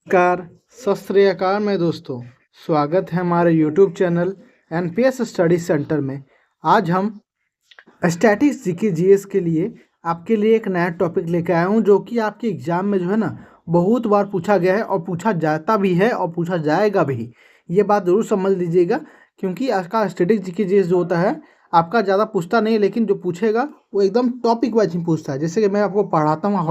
नमस्कार, सत श्री अकाल मेरे दोस्तों। स्वागत है हमारे YouTube channel NPS study centre में। आज हम स्टैटिक्स जीके जीएस के लिए आपके लिए एक नया टॉपिक लेकर आया हूँ, जो कि आपके एग्जाम में जो है ना बहुत बार पूछा गया है और पूछा जाता भी है और पूछा जाएगा भी। ये बात ज़रूर समझ लीजिएगा, क्योंकि आज का स्टैटिक्स जीके जीएस जो होता है आपका ज़्यादा पूछता नहीं, लेकिन जो पूछेगा वो एकदम टॉपिक वाइज ही पूछता है। जैसे कि मैं आपको पढ़ाता हूँ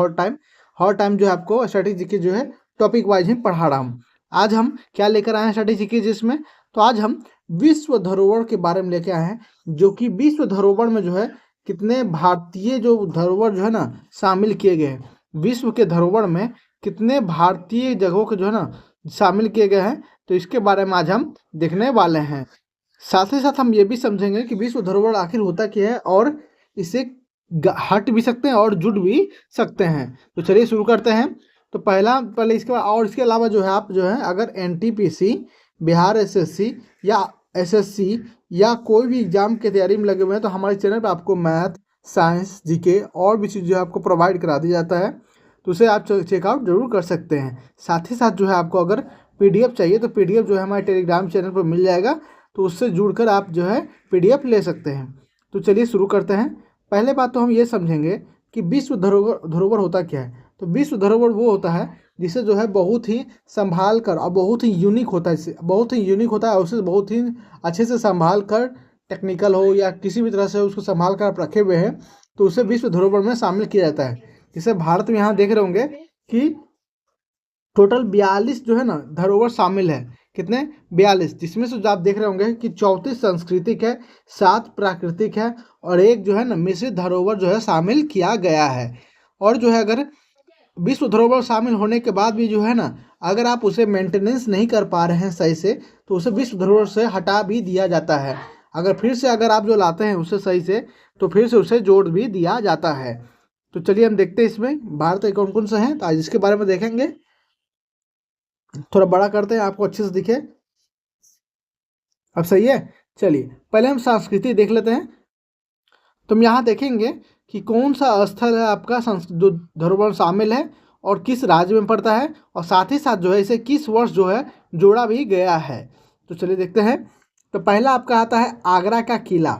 हर टाइम जो है आपको स्टैटिक्स जीके जो है टॉपिक वाइज ही पढ़ा रहा हूँ। आज हम क्या लेकर आए हैं स्ट्रेटेजी की जिसमें, तो आज हम विश्व धरोहर के बारे में लेकर आए हैं, जो कि विश्व धरोहर में जो है कितने भारतीय जो धरोहर जो है ना शामिल किए गए हैं। विश्व के धरोहर में कितने भारतीय जगहों के जो है ना शामिल किए गए हैं, तो इसके बारे में आज हम देखने वाले हैं। साथ ही साथ हम ये भी समझेंगे कि विश्व धरोहर आखिर होता क्या है और इसे हट भी सकते हैं और जुड़ भी सकते हैं। तो चलिए शुरू करते हैं। तो पहले इसके बाद और इसके अलावा जो है आप जो है अगर एनटीपीसी, बिहार एसएससी या एसएससी या कोई भी एग्जाम की तैयारी में लगे हुए हैं, तो हमारे चैनल पर आपको मैथ, साइंस, जीके और भी चीज़ जो है आपको प्रोवाइड करा दिया जाता है, तो उसे आप चेकआउट जरूर कर सकते हैं। साथ ही साथ जो है आपको अगर पीडीएफ चाहिए तो पीडीएफ जो है हमारे टेलीग्राम चैनल पर मिल जाएगा, तो उससे जुड़कर आप जो है पीडीएफ ले सकते हैं। तो चलिए शुरू करते हैं। पहले बात तो हम ये समझेंगे कि विश्व धरोहर होता क्या है। तो विश्व धरोहर वो होता है जिसे जो है बहुत ही संभाल कर और बहुत ही यूनिक होता है, और उसे बहुत ही अच्छे से संभाल कर, टेक्निकल हो या किसी भी तरह से उसको संभाल कर आप रखे हुए हैं, तो उसे विश्व धरोहर में शामिल किया जाता है। जैसे भारत में यहाँ देख रहे होंगे कि टोटल 42 जो है ना धरोहर शामिल है। कितने? 42, जिसमें से जो आप देख रहे होंगे कि 34 सांस्कृतिक है, 7 प्राकृतिक है और एक जो है ना मिश्रित धरोहर जो है शामिल किया गया है। और जो है अगर विश्व धरोहर शामिल होने के बाद भी जो है ना अगर आप उसे मेंटेनेंस नहीं कर पा रहे हैं सही से, तो उसे विश्व धरोहर से हटा भी दिया जाता है। अगर आप जो लाते हैं उसे सही से, तो फिर से उसे जोड़ भी दिया जाता है। तो चलिए हम देखते हैं इसमें भारत के कौन कौन से हैं, तो आज इसके बारे में देखेंगे। थोड़ा बड़ा करते हैं आपको अच्छे से दिखे। अब सही है। चलिए पहले हम संस्कृति देख लेते हैं। तो हम यहाँ देखेंगे कि कौन सा स्थल है आपका जो धरोहर शामिल है और किस राज्य में पड़ता है, और साथ ही साथ जो है इसे किस वर्ष जो है जोड़ा भी गया है। तो चलिए देखते हैं। तो पहला आपका आता है आगरा का किला।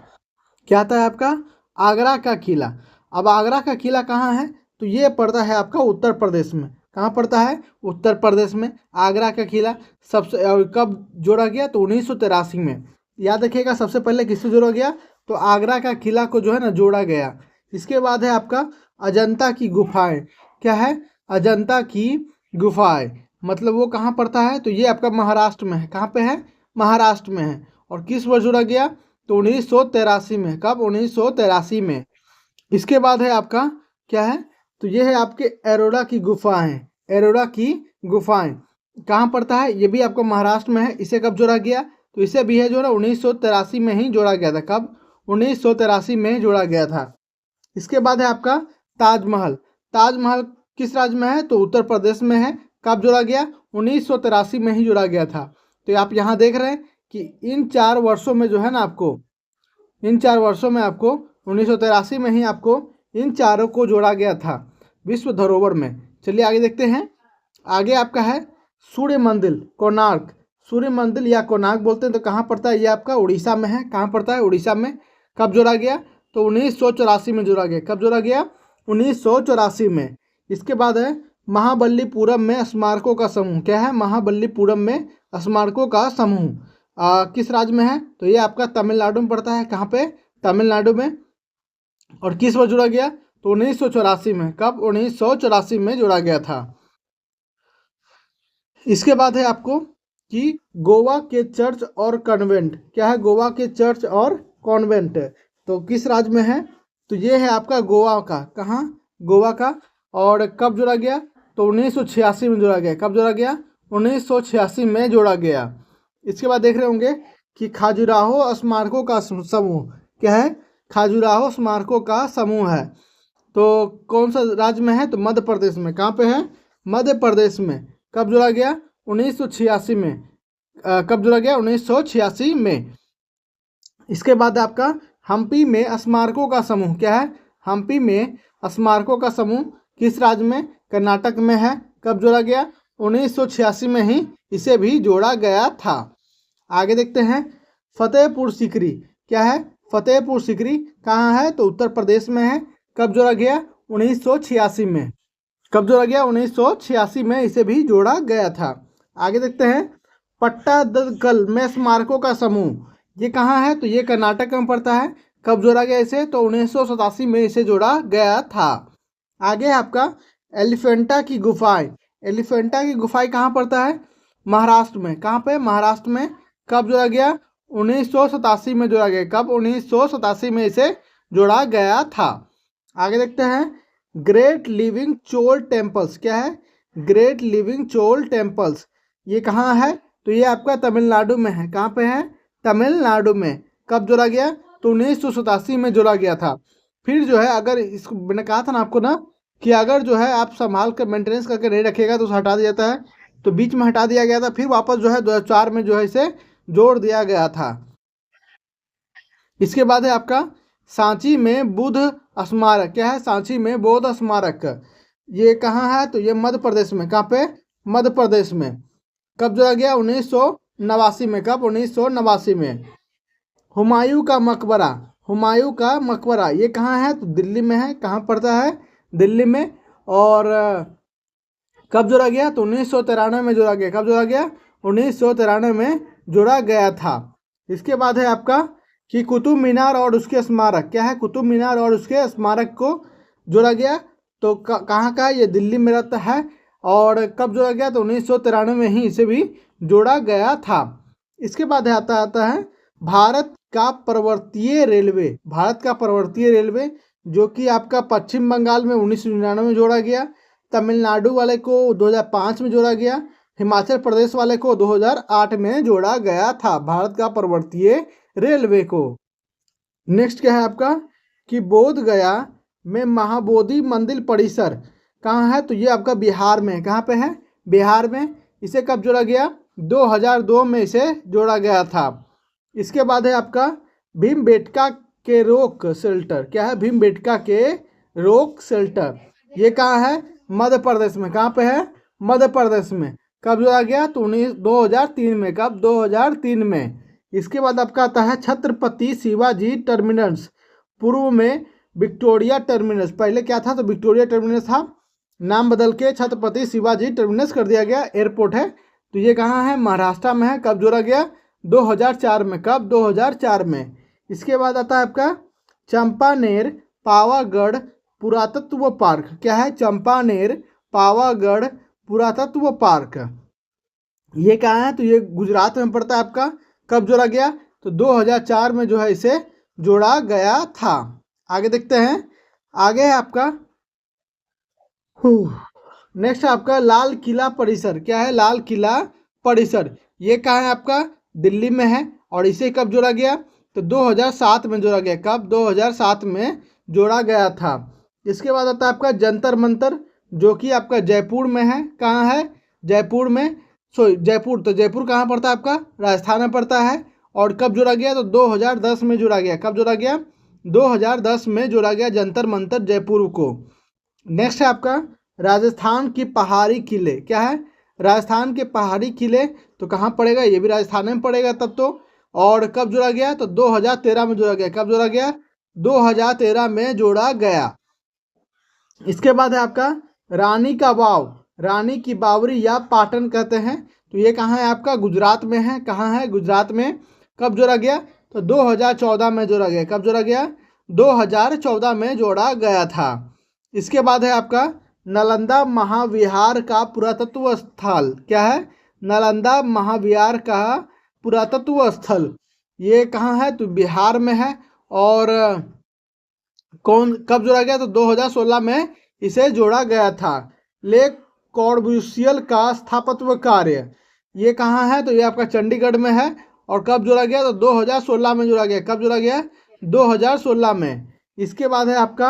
क्या आता है आपका? आगरा का किला। अब आगरा का किला कहाँ है? तो ये पड़ता है आपका उत्तर प्रदेश में। कहाँ पड़ता है? उत्तर प्रदेश में। आगरा का किला सबसे कब जोड़ा गया? तो 1983 में। याद रखिएगा, सबसे पहले किससे जोड़ा गया? तो आगरा का किला को जो है ना जोड़ा गया। इसके बाद है आपका अजंता की गुफाएं। क्या है? अजंता की गुफाएं, मतलब वो कहाँ पड़ता है? तो ये आपका महाराष्ट्र में है। कहाँ पे है? महाराष्ट्र में है। और किस वर्ष जोड़ा गया? तो 1983 में। कब? 1983 में। इसके बाद है आपका क्या है? तो ये है आपके एरोरा की गुफाएं। एरोरा की गुफाएं कहाँ पड़ता है? ये भी आपको महाराष्ट्र में है। इसे कब जोड़ा गया? तो इसे भी है जो ना 1983 में ही जोड़ा गया था। कब? 1983 में ही जोड़ा गया था। इसके बाद है आपका ताजमहल। ताजमहल किस राज्य में है? तो उत्तर प्रदेश में है। कब जोड़ा गया? 1983 में ही जोड़ा गया था। तो आप यहाँ देख रहे हैं कि इन 4 वर्षों में जो है ना आपको 1983 में ही आपको इन चारों को जोड़ा गया था विश्व धरोहर में। चलिए आगे देखते हैं। आगे आपका है सूर्य मंदिर, कोणार्क। सूर्य मंदिर या कोणार्क बोलते हैं। तो कहाँ पड़ता है? ये आपका उड़ीसा में है। कहाँ पड़ता है? उड़ीसा में। कब जोड़ा गया? तो 1984 में जोड़ा गया। कब जोड़ा गया? 1984 में। इसके बाद है महाबलीपुरम में स्मारकों का समूह। क्या है? महाबलीपुरम में स्मारकों का समूह किस राज्य में है? तो ये आपका तमिलनाडु में पड़ता है। कहाँ पे? तमिलनाडु में। और किस वर्ष जोड़ा गया? तो 1984 में। कब? 1984 में जोड़ा गया था। इसके बाद है आपको कि गोवा के चर्च और कॉन्वेंट। क्या है? गोवा के चर्च और कॉन्वेंट तो किस राज्य में है? तो ये है आपका गोवा का। कहाँ? गोवा का। और कब जोड़ा गया? तो 1986 में जोड़ा गया। कब जोड़ा गया? 1986 में जोड़ा गया। इसके बाद देख रहे होंगे कि खाजुराहो स्मारकों का समूह। क्या है? खाजुराहो स्मारकों का समूह है। तो कौन सा राज्य में है? तो मध्य प्रदेश में। कहाँ पे है? मध्य प्रदेश में। कब जोड़ा गया? 1986 में। कब जोड़ा गया? 1986 में। इसके बाद आपका हम्पी में स्मारकों का समूह। क्या है? हम्पी में स्मारकों का समूह किस राज्य में? कर्नाटक में है। कब जोड़ा गया? 1986 में ही इसे भी जोड़ा गया था। आगे देखते हैं फतेहपुर सीकरी। क्या है? फतेहपुर सीकरी कहाँ है? तो उत्तर प्रदेश में है। कब जोड़ा गया? 1986 में। कब जोड़ा गया? 1986 में इसे भी जोड़ा गया था। आगे देखते हैं पट्टादकल में स्मारकों का समूह। ये कहाँ है? तो ये कर्नाटक में पड़ता है। कब जोड़ा गया इसे? तो 1987 में इसे जोड़ा गया था। आगे है आपका एलिफेंटा की गुफाएं। एलिफेंटा की गुफाएं कहाँ पड़ता है? महाराष्ट्र में। कहाँ पे? महाराष्ट्र में। कब जोड़ा गया? 1987 में जोड़ा गया। कब? 1987 में इसे जोड़ा गया था। आगे देखते हैं ग्रेट लिविंग चोल टेम्पल्स। क्या है? Great living Chola temples. ये कहाँ है? तो ये आपका तमिलनाडु में है। कहाँ पे है? तमिलनाडु में। कब जोड़ा गया? तो 1987 में जोड़ा गया था। फिर जो है अगर इसको मैंने कहा था ना आपको ना कि अगर जो है आप संभाल कर मेंटेनेंस करके नहीं रखिएगा तो उसे हटा दिया जाता है। तो बीच में हटा दिया गया था, फिर वापस जो है 2004 में जो है इसे जोड़ दिया गया था। इसके बाद है आपका सांची में बुद्ध स्मारक। क्या है? सांची में बौद्ध स्मारक। ये कहाँ है? तो ये मध्य प्रदेश में। कहाँ पे? मध्य प्रदेश में। कब जोड़ा गया? 1989 में। कब? 1989 में। हुमायूं का मकबरा। हुमायूं का मकबरा ये कहाँ है? तो दिल्ली में है। कहाँ पड़ता है? दिल्ली में। और कब जोड़ा गया? तो 1993 में जोड़ा गया। कब जोड़ा गया? 1993 में जोड़ा गया था। इसके बाद है आपका कि कुतुब मीनार और उसके स्मारक। क्या है? कुतुब मीनार और उसके स्मारक को जोड़ा गया। तो कहाँ का है? ये दिल्ली में रहता है। और कब जोड़ा गया? तो 1993 में ही इसे भी जोड़ा गया था। इसके बाद आता है भारत का पर्वतीय रेलवे। भारत का पर्वतीय रेलवे जो कि आपका पश्चिम बंगाल में 1999 में जोड़ा गया, तमिलनाडु वाले को 2005 में जोड़ा गया, हिमाचल प्रदेश वाले को 2008 में जोड़ा गया था भारत का पर्वतीय रेलवे को। नेक्स्ट क्या है आपका कि बोध गया में महाबोधि मंदिर परिसर कहाँ है? तो ये आपका बिहार में। कहाँ पे है? बिहार में। इसे कब जोड़ा गया? 2002 में इसे जोड़ा गया था। इसके बाद है आपका भीमबेटका के रॉक शेल्टर। क्या है? भीमबेटका के रॉक शेल्टर। ये कहाँ है? मध्य प्रदेश में। कहाँ पे है? मध्य प्रदेश में। कब जोड़ा गया? तो 2003 में। कब? 2003 में। इसके बाद आपका आता है छत्रपति शिवाजी टर्मिनस। पूर्व में विक्टोरिया टर्मिनस। पहले क्या था? तो विक्टोरिया टर्मिनस था। नाम बदल के छत्रपति शिवाजी टर्मिनस कर दिया गया। एयरपोर्ट है। तो ये कहाँ है? महाराष्ट्र में है। कब जोड़ा गया? 2004 में। कब? 2004 में। इसके बाद आता है आपका चंपानेर पावागढ़ पुरातत्व पार्क। क्या है? चंपानेर पावागढ़ पुरातत्व पार्क। ये कहाँ है? तो ये गुजरात में पड़ता है आपका। कब जोड़ा गया? तो 2004 में जो है इसे जोड़ा गया था। आगे देखते हैं। आगे है आपका नेक्स्ट आपका लाल किला परिसर। क्या है? लाल किला परिसर। ये कहाँ है आपका? दिल्ली में है। और इसे कब जोड़ा गया? तो 2007 में जोड़ा गया। कब? 2007 में जोड़ा गया था। इसके बाद आता है आपका जंतर मंतर जो कि आपका जयपुर में है। कहाँ है? जयपुर में। जयपुर। तो जयपुर कहाँ पड़ता है आपका? राजस्थान में पड़ता है। और कब जोड़ा गया? तो 2010 में जोड़ा गया। कब जोड़ा गया? 2010 में जोड़ा गया जंतर मंतर जयपुर को। नेक्स्ट है आपका राजस्थान की पहाड़ी किले। क्या है? राजस्थान के पहाड़ी किले। तो कहाँ पड़ेगा? ये भी राजस्थान में पड़ेगा तब तो। और कब जोड़ा गया? तो 2013 में जोड़ा गया। कब जोड़ा गया? 2013 में जोड़ा गया। इसके बाद है आपका रानी का वाव। रानी की बावरी या पाटन कहते हैं। तो ये कहाँ है आपका? गुजरात में है। कहाँ है? गुजरात में। कब जोड़ा गया? तो 2014 में जोड़ा गया। कब जोड़ा गया? 2014 में जोड़ा गया था। इसके बाद है आपका नालंदा महाविहार का पुरातत्व स्थल। क्या है? नालंदा महाविहार का पुरातत्व स्थल। ये कहाँ है? तो बिहार में है। और कब जोड़ा गया? तो 2016 में इसे जोड़ा गया था। लेक कॉर्बूसियल का स्थापत्य कार्य ये कहाँ है? तो ये आपका चंडीगढ़ में है। और कब जोड़ा गया? तो 2016 में जोड़ा गया। कब जोड़ा गया? 2016 में। इसके बाद है आपका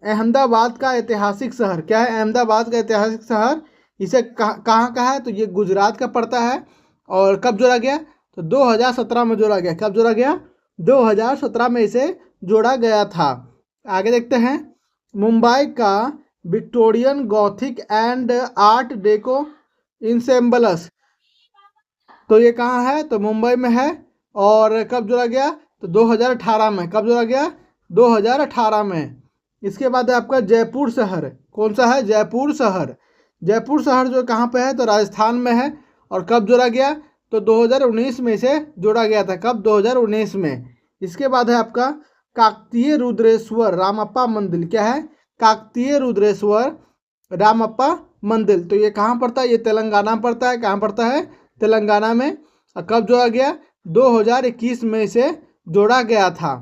अहमदाबाद का ऐतिहासिक शहर। क्या है? अहमदाबाद का ऐतिहासिक शहर। इसे कहाँ का है? तो ये गुजरात का पड़ता है। और कब जोड़ा गया? तो 2017 में जोड़ा गया। कब जोड़ा गया? 2017 में इसे जोड़ा गया था। आगे देखते हैं मुंबई का Victorian gothic and art deco ensembles. तो ये कहाँ है? तो मुंबई में है। और कब जोड़ा गया? तो 2018 में। कब जोड़ा गया? 2018 में। इसके बाद है आपका जयपुर शहर। कौन सा है? जयपुर शहर। जयपुर शहर जो कहाँ पे है? तो राजस्थान में है। और कब जोड़ा गया? तो 2019 में इसे जोड़ा गया था। कब? 2019 में। इसके बाद है आपका काकतीय रुद्रेश्वर रामप्पा मंदिर। क्या है? काकतीय रुद्रेश्वर रामप्पा मंदिर। तो ये कहाँ पड़ता है? ये तेलंगाना में पड़ता है। कहाँ पड़ता है? तेलंगाना में। और कब जोड़ा गया? 2021 में इसे जोड़ा गया था।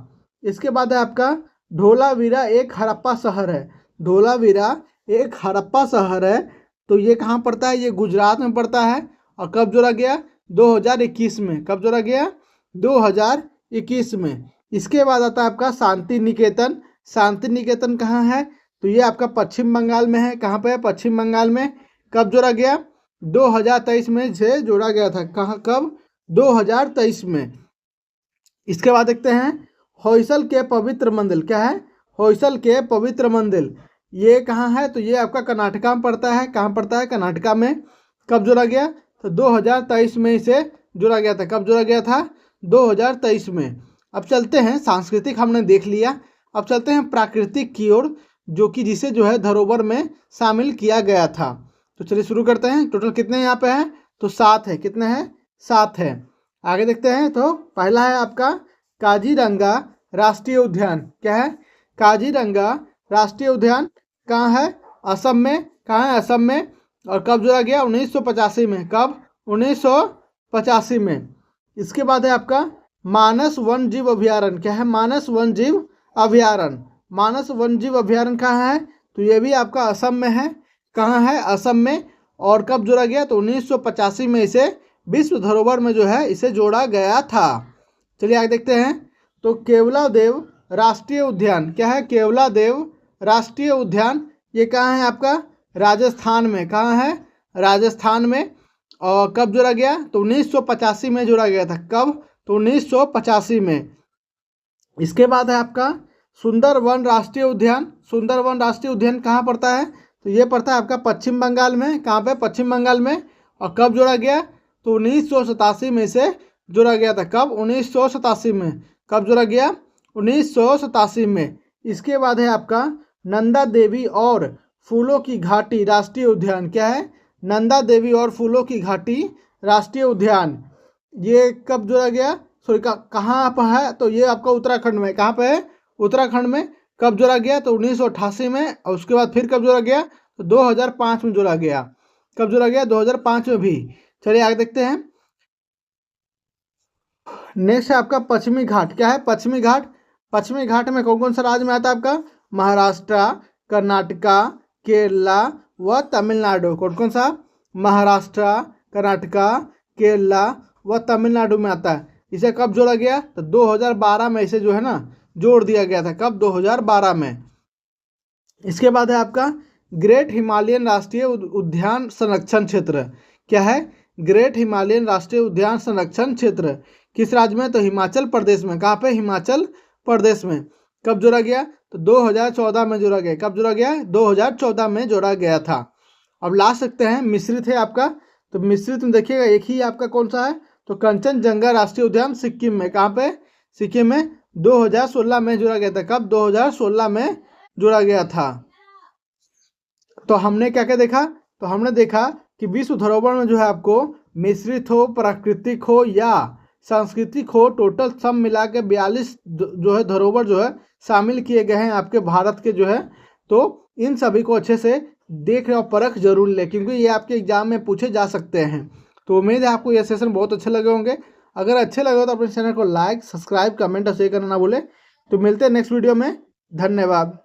इसके बाद है आपका धोलावीरा एक हड़प्पा शहर है। धोलावीरा एक हड़प्पा शहर है। तो ये कहाँ पड़ता है? ये गुजरात में पड़ता है। और कब जोड़ा गया? 2021 में। कब जोड़ा गया? 2021 में। इसके बाद आता है आपका शांति निकेतन। शांति निकेतन कहाँ है? तो ये आपका पश्चिम बंगाल में है। कहाँ पे है? पश्चिम बंगाल में। कब जोड़ा गया? 2023 में से जोड़ा गया था। कहाँ? कब? 2023 में। इसके बाद देखते हैं होयसल के पवित्र मंदिर। क्या है? होयसल के पवित्र मंदिर। ये कहाँ है? तो ये आपका कर्नाटका में पड़ता है। कहाँ पड़ता है? कर्नाटका में। कब जोड़ा गया? तो 2023 में इसे जोड़ा गया था। कब जोड़ा गया था? 2023 में। अब चलते हैं, सांस्कृतिक हमने देख लिया। अब चलते हैं प्राकृतिक की ओर, जो कि जिसे जो है धरोहर में शामिल किया गया था। तो चलिए शुरू करते हैं। टोटल कितने यहाँ पे हैं? तो 7 है। कितने हैं? 7 है। आगे देखते हैं। तो पहला है आपका काजीरंगा राष्ट्रीय उद्यान। क्या है? काजीरंगा राष्ट्रीय उद्यान कहाँ है? असम में। कहाँ है? असम में। और कब जोड़ा गया? 1985 में। कब? 1985 में। इसके बाद है आपका मानस वन जीव अभ्यारण्य। क्या है? मानस वन जीव अभ्यारण्य। मानस वन जीव अभ्यारण्य कहाँ है? तो ये भी आपका असम में है। कहाँ है? असम में। और कब जोड़ा गया? तो 1985 में इसे विश्व धरोहर में जो है इसे जोड़ा गया था। चलिए आगे देखते हैं। तो केवलादेव राष्ट्रीय उद्यान। क्या है? केवलादेव राष्ट्रीय उद्यान। ये कहाँ है आपका? राजस्थान में। कहाँ है? राजस्थान में। और कब जोड़ा गया? तो 1985 में जोड़ा गया था। कब? तो 1985 में। इसके बाद है आपका सुंदरवन राष्ट्रीय उद्यान। सुंदरवन राष्ट्रीय उद्यान कहाँ पड़ता है? तो ये पड़ता है आपका पश्चिम बंगाल में। कहाँ पे? पश्चिम बंगाल में। और कब जोड़ा गया? तो 1987 में से जोड़ा गया था। कब? 1987 में। कब जोड़ा गया? 1987 में। इसके बाद है आपका नंदा देवी और फूलों की घाटी राष्ट्रीय उद्यान। क्या है? नंदा देवी और फूलों की घाटी राष्ट्रीय उद्यान। ये कब जोड़ा गया? सॉरी, कहाँ पर है? तो ये आपका उत्तराखंड में। कहाँ पे है? उत्तराखंड में। कब जोड़ा गया? तो 1988 में। और उसके बाद फिर कब जोड़ा गया? तो 2005 में जोड़ा गया। कब जोड़ा गया? 2005 में भी। चलिए आगे देखते हैं। नेक्स्ट है आपका पश्चिमी घाट। क्या है? पश्चिमी घाट। पश्चिमी घाट में कौन कौन सा राज्य में आता है आपका? महाराष्ट्र, कर्नाटका, केरला व तमिलनाडु। कौन कौन सा? महाराष्ट्र, कर्नाटका, केरला व तमिलनाडु में आता है। इसे कब जोड़ा गया? तो 2012 में इसे जो है ना जोड़ दिया गया था। कब? 2012 में। इसके बाद है आपका ग्रेट हिमालयन राष्ट्रीय उद्यान संरक्षण क्षेत्र। क्या है? ग्रेट हिमालयन राष्ट्रीय उद्यान संरक्षण क्षेत्र किस राज्य में? तो हिमाचल प्रदेश में। कहाँ पे? हिमाचल प्रदेश में। कब जोड़ा गया? तो 2014 में जोड़ा गया। कब जोड़ा गया? 2014 में जोड़ा गया था। अब लास्ट सकते हैं मिश्रित है आपका। तो मिश्रित में देखिएगा एक ही आपका कौन सा है? तो कंचनजंगा राष्ट्रीय उद्यान सिक्किम में। कहाँ पे? सिक्किम में। 2016 में जोड़ा गया था। कब? 2016 में जोड़ा गया था। तो हमने क्या क्या देखा? तो हमने देखा कि विश्व धरोहर में जो है आपको मिश्रित हो, प्राकृतिक हो या सांस्कृतिक हो, टोटल सब मिला के 42 जो है धरोहर जो है शामिल किए गए हैं आपके भारत के जो है। तो इन सभी को अच्छे से देख और परख जरूर ले, क्योंकि ये आपके एग्जाम में पूछे जा सकते हैं। तो उम्मीद है आपको ये सेशन बहुत अच्छे लगे होंगे। अगर अच्छे लगे तो अपने चैनल को लाइक, सब्सक्राइब, कमेंट और शेयर करना ना भूलें। तो मिलते हैं नेक्स्ट वीडियो में। धन्यवाद।